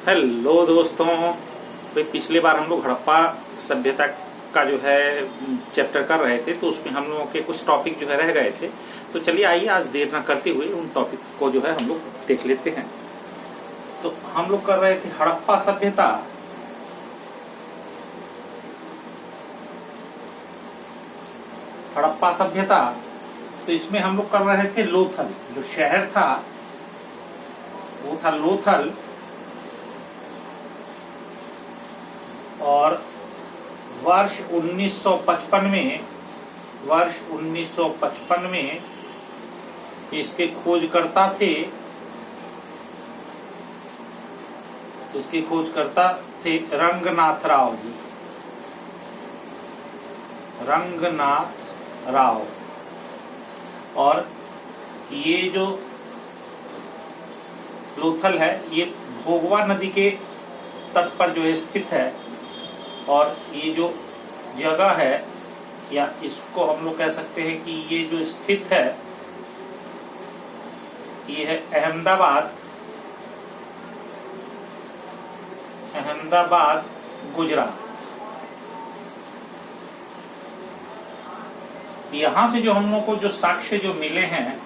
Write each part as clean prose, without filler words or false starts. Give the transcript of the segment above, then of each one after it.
Hello दोस्तों। तो पिछली बार हम लोग हड़प्पा सभ्यता का जो है चैप्टर कर रहे थे, तो उसमें हम लोगों के कुछ टॉपिक जो है रह गए थे। तो चलिए आइए आज देर न करते हुए उन टॉपिक को जो है हम लोग देख लेते हैं। तो हम लोग कर रहे थे हड़प्पा सभ्यता। हड़प्पा सभ्यता, तो इसमें हम लोग कर रहे थे लोथल। जो शहर था वो था लोथल, और वर्ष 1955 में इसके खोजकर्ता थे रंगनाथ राव जी। रंगनाथ राव। और ये जो लोथल है ये भोगवा नदी के तट पर जो है स्थित है। और ये जो जगह है, या इसको हम लोग कह सकते हैं कि ये जो स्थित है ये है अहमदाबाद गुजरात। यहां से जो हम लोग को जो साक्ष्य जो मिले हैं,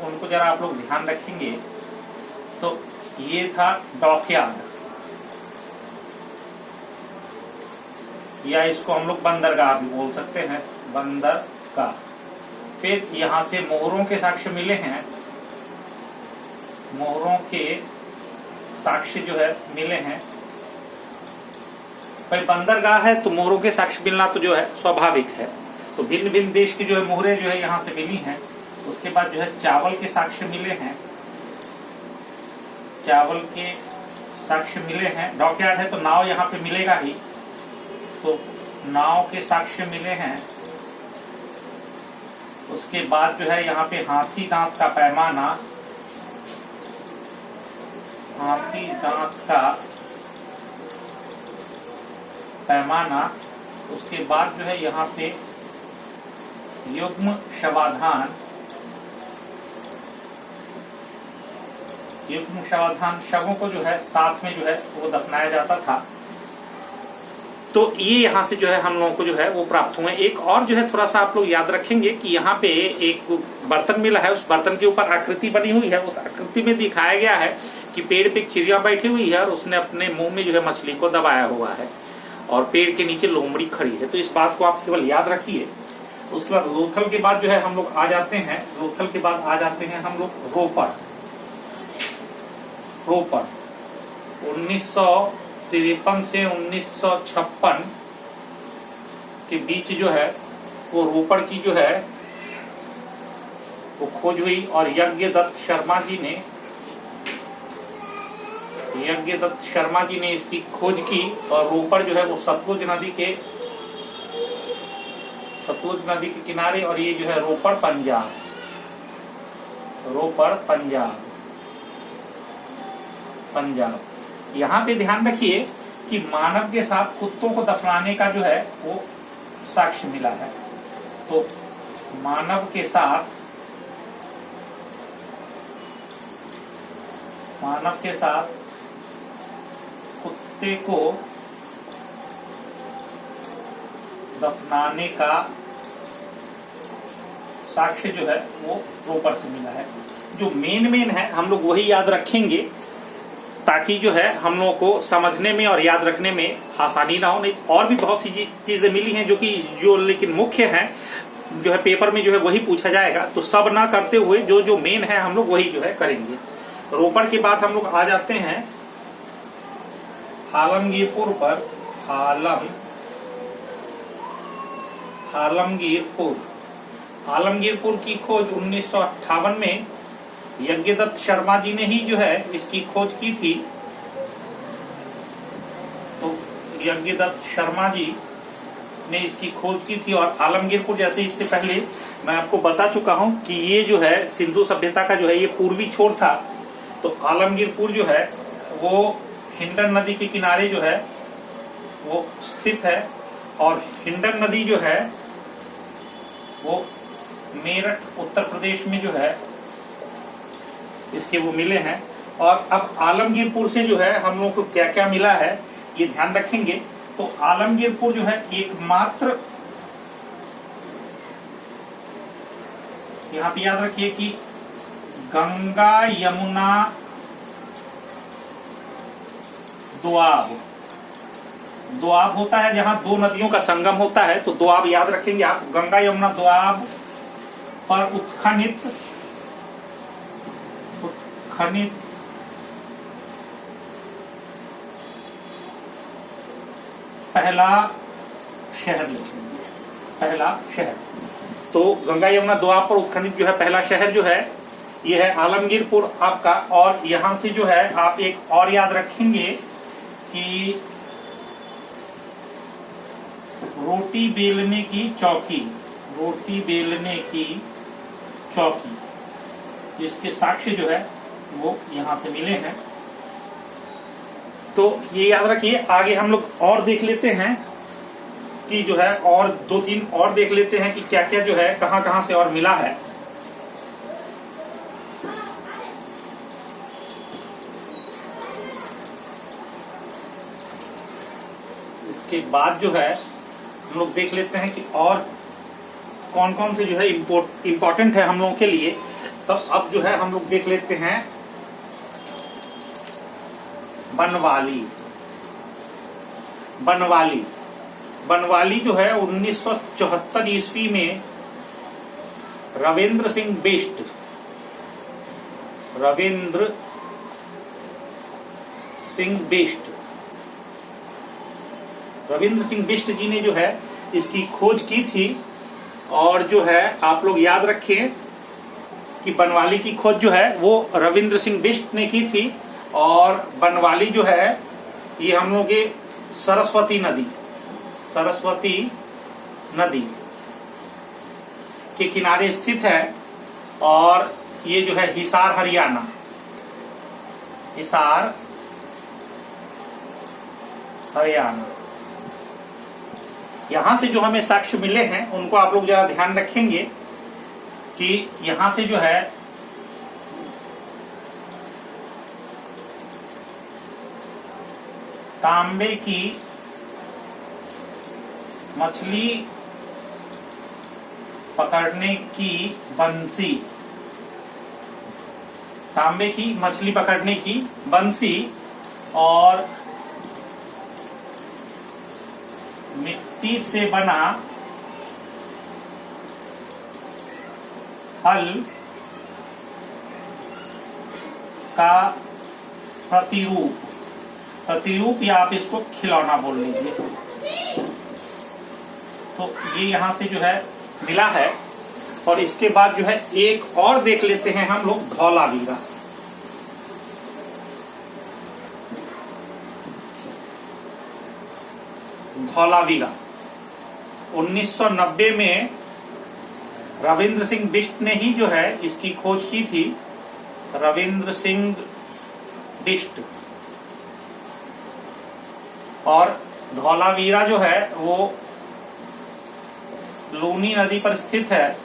उनको जरा आप लोग ध्यान रखेंगे। तो ये था डॉकयार्ड, या इसको हम लोग बंदरगाह भी बोल सकते हैं, बंदरगाह। फिर यहां से मोहरों के साक्ष्य मिले हैं। मोहरों के साक्ष्य जो है मिले हैं। भाई बंदरगाह है तो मोहरों के साक्ष्य मिलना तो जो है स्वाभाविक है। तो भिन्न भिन्न देश की जो है मोहरें जो है यहाँ से मिली हैं। उसके बाद जो है चावल के साक्ष्य मिले हैं। डॉकयार्ड है तो नाव यहाँ पे मिलेगा ही, तो नाव के साक्ष्य मिले हैं। उसके बाद जो है यहाँ पे हाथी दांत का पैमाना। उसके बाद जो है यहाँ पे युग्म शवाधान, शवों को जो है साथ में जो है वो दफनाया जाता था। तो ये यहाँ से जो है हम लोगों को जो है वो प्राप्त हुए। एक और जो है थोड़ा सा आप लोग याद रखेंगे कि यहाँ पे एक बर्तन मिला है, उस बर्तन के ऊपर आकृति बनी हुई है। उस आकृति में दिखाया गया है कि पेड़ पे एक चिड़िया बैठी हुई है और उसने अपने मुंह में जो है मछली को दबाया हुआ है, और पेड़ के नीचे लोमड़ी खड़ी है। तो इस बात को आप केवल याद रखिए। उसके बाद लोथल के बाद जो है हम लोग आ जाते हैं हम लोग रोपर। 1953 से 1956 के बीच जो है वो रोपर की जो है वो खोज हुई। और यज्ञदत्त शर्मा जी ने इसकी खोज की। और रोपर जो है वो सतलुज नदी के किनारे, और ये जो है रोपर पंजाब। यहाँ पे ध्यान रखिए कि मानव के साथ कुत्तों को दफनाने का जो है वो साक्ष्य मिला है। तो मानव के साथ कुत्ते को दफनाने का साक्ष्य जो है वो रोपर से मिला है। जो मेन है हम लोग वही याद रखेंगे, ताकि जो है हम लोगों को समझने में और याद रखने में आसानी ना हो। नहीं और भी बहुत सी चीजें मिली हैं जो लेकिन मुख्य हैं, जो है पेपर में जो है वही पूछा जाएगा। तो सब ना करते हुए जो मेन है हम लोग वही जो है करेंगे। रोपर के बाद हम लोग आ जाते हैं आलमगीरपुर पर। आलमगीरपुर की खोज 1958 में यज्ञदत्त शर्मा जी ने ही जो है इसकी खोज की थी। तो यज्ञदत्त शर्मा जी ने इसकी खोज की थी। और आलमगीरपुर, जैसे इससे पहले मैं आपको बता चुका हूं कि ये जो है सिंधु सभ्यता का जो है ये पूर्वी छोर था। तो आलमगीरपुर जो है वो हिंडन नदी के किनारे जो है वो स्थित है। और हिंडन नदी जो है वो मेरठ उत्तर प्रदेश में जो है इसके वो मिले हैं। और अब आलमगीरपुर से जो है हम लोग को क्या क्या मिला है ये ध्यान रखेंगे। तो आलमगीरपुर जो है एकमात्र, यहां पे याद रखिए कि गंगा यमुना दोआब, दोआब होता है जहां दो नदियों का संगम होता है, तो दोआब याद रखेंगे आप। गंगा यमुना दोआब पर उत्खनित पहला शहर लिखेंगे, पहला शहर। तो गंगा यमुना दोआब पर उत्खनित जो है पहला शहर जो है ये है आलमगीरपुर आपका। और यहां से जो है आप एक और याद रखेंगे कि रोटी बेलने की चौकी, रोटी बेलने की चौकी, इसके साक्ष्य जो है वो यहां से मिले हैं। तो ये याद रखिए। आगे हम लोग और देख लेते हैं कि जो है और 2-3 और देख लेते हैं कि क्या क्या जो है कहां कहां से और मिला है। इसके बाद जो है हम लोग देख लेते हैं कि और कौन कौन से जो है इम्पोर्टेंट है हम लोगों के लिए। तो अब जो है हम लोग देख लेते हैं बनवाली। बनवाली, बनवाली जो है 1974 ईस्वी में रविंद्र सिंह बिष्ट, रविंद्र सिंह बिष्ट, रविंद्र सिंह बिष्ट जी ने जो है इसकी खोज की थी। और जो है आप लोग याद रखें कि बनवाली की खोज जो है वो रविंद्र सिंह बिष्ट ने की थी। और बनवाली जो है ये हम लोग के सरस्वती नदी, सरस्वती नदी के किनारे स्थित है। और ये जो है हिसार हरियाणा, हिसार हरियाणा, यहां से जो हमें साक्ष्य मिले हैं उनको आप लोग जरा ध्यान रखेंगे कि यहां से जो है तांबे की मछली पकड़ने की बंसी, तांबे की मछली पकड़ने की बंसी और मिट्टी से बना हल का प्रतिरूप, प्रतिरूप या आप इसको खिलौना बोल लीजिए। तो ये यहां से जो है मिला है। और इसके बाद जो है एक और देख लेते हैं हम लोग धौलावीरा। धौलावीरा 1990 में रविंद्र सिंह बिष्ट ने ही जो है इसकी खोज की थी। रविंद्र सिंह बिष्ट। और धौलावीरा जो है वो लूनी नदी पर स्थित है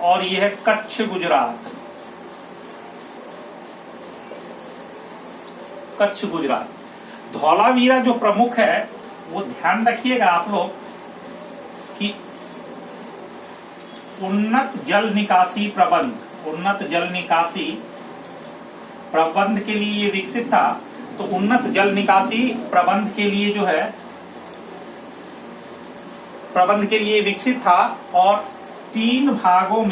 और यह है कच्छ गुजरात, कच्छ गुजरात। धौलावीरा जो प्रमुख है वो ध्यान रखिएगा आप लोग कि उन्नत जल निकासी प्रबंध, उन्नत जल निकासी प्रबंध के लिए ये विकसित था। तो उन्नत जल निकासी प्रबंध के लिए जो है प्रबंध के लिए विकसित था। और 3 भागों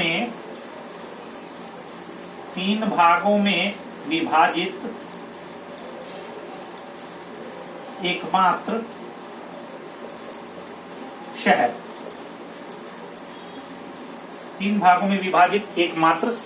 में विभाजित एकमात्र शहर, 3 भागों में विभाजित एकमात्र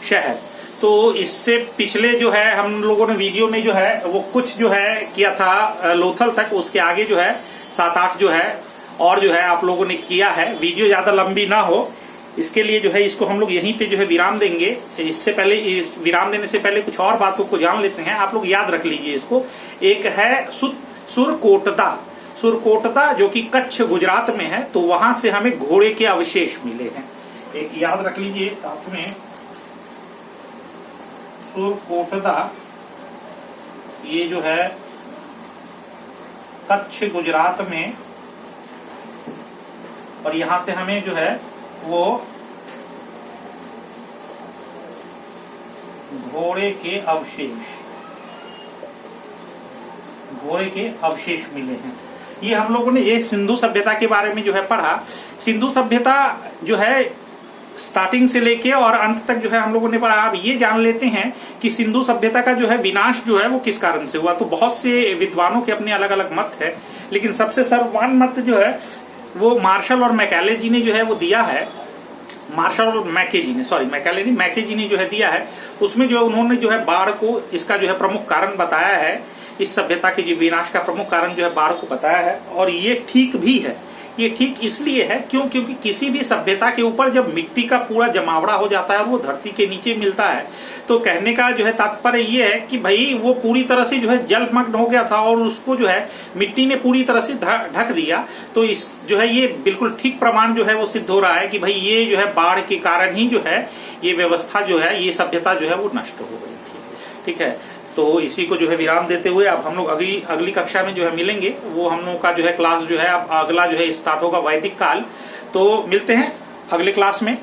शहर। तो इससे पिछले जो है हम लोगों ने वीडियो में जो है वो कुछ जो है किया था लोथल तक, उसके आगे जो है 7-8 जो है और जो है आप लोगों ने किया है। वीडियो ज्यादा लंबी ना हो इसके लिए जो है इसको हम लोग यहीं पे जो है विराम देंगे। इससे पहले, इस विराम देने से पहले कुछ और बातों को जान लेते हैं। आप लोग याद रख लीजिए इसको। एक है सुरकोटदा, सुरकोटदा जो कि कच्छ गुजरात में है। तो वहां से हमें घोड़े के अवशेष मिले हैं, एक याद रख लीजिए साथ में। सुरकोटदा, ये जो है कच्छ गुजरात में, और यहां से हमें जो है वो घोड़े के अवशेष मिले हैं। ये हम लोगों ने ये सिंधु सभ्यता के बारे में जो है पढ़ा। सिंधु सभ्यता जो है स्टार्टिंग से लेके और अंत तक जो है हम लोगों ने पढ़ा। अब ये जान लेते हैं कि सिंधु सभ्यता का जो है विनाश जो है वो किस कारण से हुआ। तो बहुत से विद्वानों के अपने अलग अलग मत है, लेकिन सबसे सर्वमान्य मत जो है वो मार्शल और मैकेले जी ने जो है वो दिया है। मार्शल और मैके जी ने, सॉरी मैकेले नहीं, मैके जी ने जो है दिया है। उसमें जो उन्होंने जो है बाढ़ को इसका जो है प्रमुख कारण बताया है। इस सभ्यता के जो विनाश का प्रमुख कारण जो है बाढ़ को बताया है, और ये ठीक भी है। ये ठीक इसलिए है क्योंकि किसी भी सभ्यता के ऊपर जब मिट्टी का पूरा जमावड़ा हो जाता है और वो धरती के नीचे मिलता है, तो कहने का जो है तात्पर्य ये है कि भाई वो पूरी तरह से जो है जलमग्न हो गया था और उसको जो है मिट्टी ने पूरी तरह से ढक दिया। तो इस जो है ये बिल्कुल ठीक प्रमाण जो है वो सिद्ध हो रहा है कि भाई ये जो है बाढ़ के कारण ही जो है ये व्यवस्था जो है, ये सभ्यता जो है वो नष्ट हो गई थी। ठीक है, तो इसी को जो है विराम देते हुए अब हम लोग अगली कक्षा में जो है मिलेंगे। वो हम लोग का जो है क्लास जो है अब अगला जो है स्टार्ट होगा वैदिक काल। तो मिलते हैं अगले क्लास में।